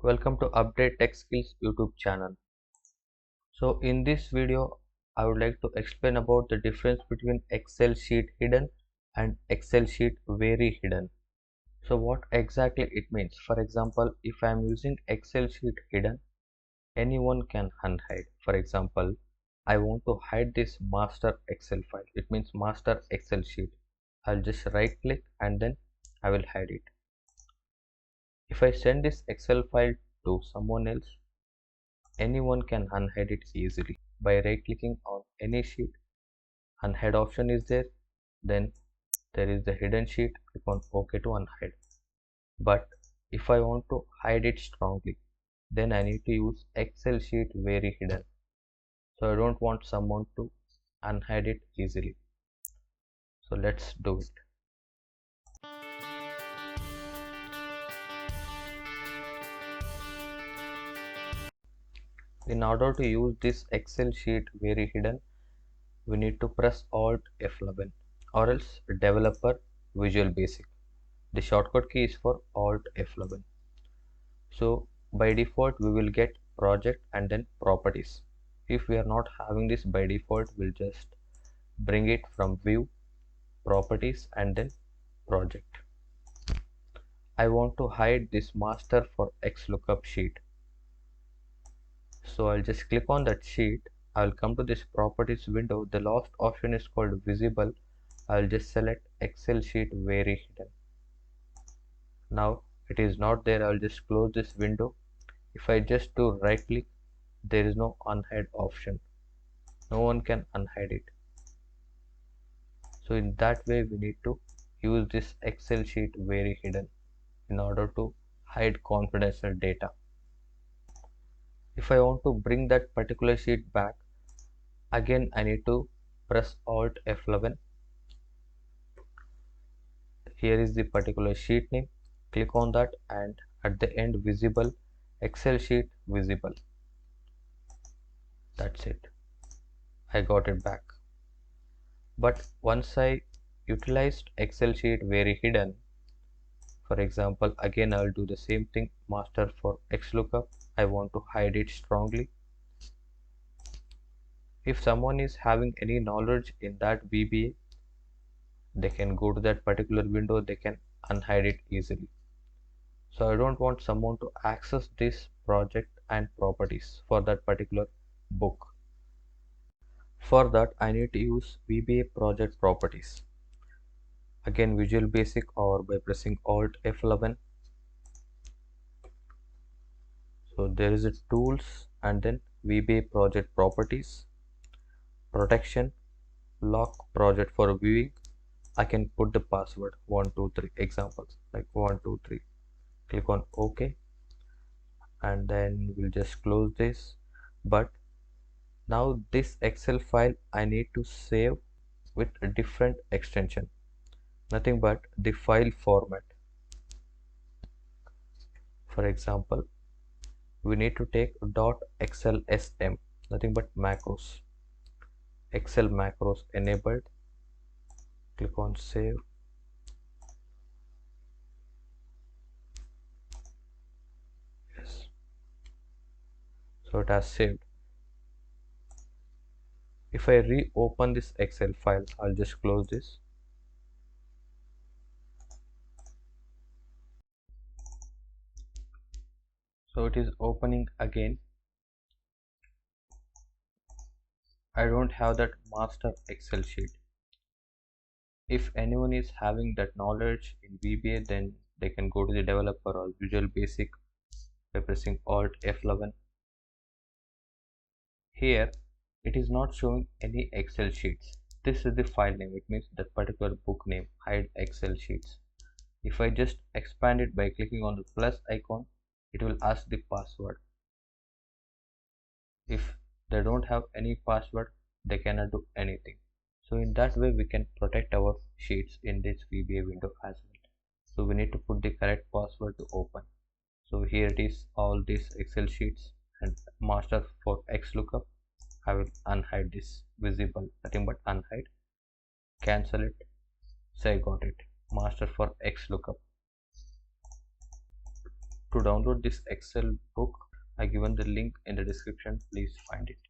Welcome to Update Tech Skills YouTube channel. So in this video, I would like to explain about the difference between Excel sheet hidden and Excel sheet very hidden. So what exactly it means? For example, if I am using Excel sheet hidden, anyone can unhide. For example, I want to hide this master Excel file. It means master Excel sheet. I'll just right click and then I will hide it. If I send this Excel file to someone else, anyone can unhide it easily by right clicking on any sheet. Unhide option is there, then there is the hidden sheet. Click on OK to unhide. But if I want to hide it strongly, then I need to use Excel sheet very hidden. So I don't want someone to unhide it easily. So let's do it. In order to use this Excel sheet very hidden, we need to press Alt F11 or else developer Visual Basic. The shortcut key is for Alt F11. So by default we will get project and then properties. If we are not having this by default, we'll just bring it from view, properties and then project. I want to hide this master for XLOOKUP sheet. So I'll just click on that sheet. I'll come to this properties window. The last option is called visible. I'll just select Excel sheet very hidden. Now it is not there. I'll just close this window. If I just do right click, there is no unhide option. No one can unhide it. So in that way we need to use this Excel sheet very hidden in order to hide confidential data. If I want to bring that particular sheet back, again I need to press Alt F11. Here is the particular sheet name. Click on that and at the end visible, Excel sheet visible. That's it. I got it back. But once I utilized Excel sheet very hidden, for example, again I'll do the same thing, master for XLOOKUP. I want to hide it strongly. If someone is having any knowledge in that VBA, they can go to that particular window, they can unhide it easily. So I don't want someone to access this project and properties for that particular book. For that I need to use VBA project properties. Again Visual Basic or by pressing Alt F11. So there is a tools and then VBA project properties, protection, lock project for viewing. I can put the password 123 examples like 123. Click on OK and then we'll just close this. But now this Excel file I need to save with a different extension, nothing but the file format. For example, we need to take .xlsm, nothing but macros. Excel macros enabled. Click on save. Yes, so it has saved. If I reopen this Excel file, I'll just close this. So it is opening again. I don't have that master Excel sheet. If anyone is having that knowledge in VBA, then they can go to the developer or Visual Basic by pressing Alt F11. Here it is not showing any Excel sheets. This is the file name. It means that particular book name, hide Excel sheets. If I just expand it by clicking on the plus icon, it will ask the password. If they don't have any password, they cannot do anything. So in that way we can protect our sheets in this VBA window as well. So we need to put the correct password to open. So here it is, all these Excel sheets and master for XLOOKUP. I will unhide this visible, nothing but unhide, cancel it. So I got it, master for XLOOKUP. To download this Excel book, I given the link in the description. Please find it.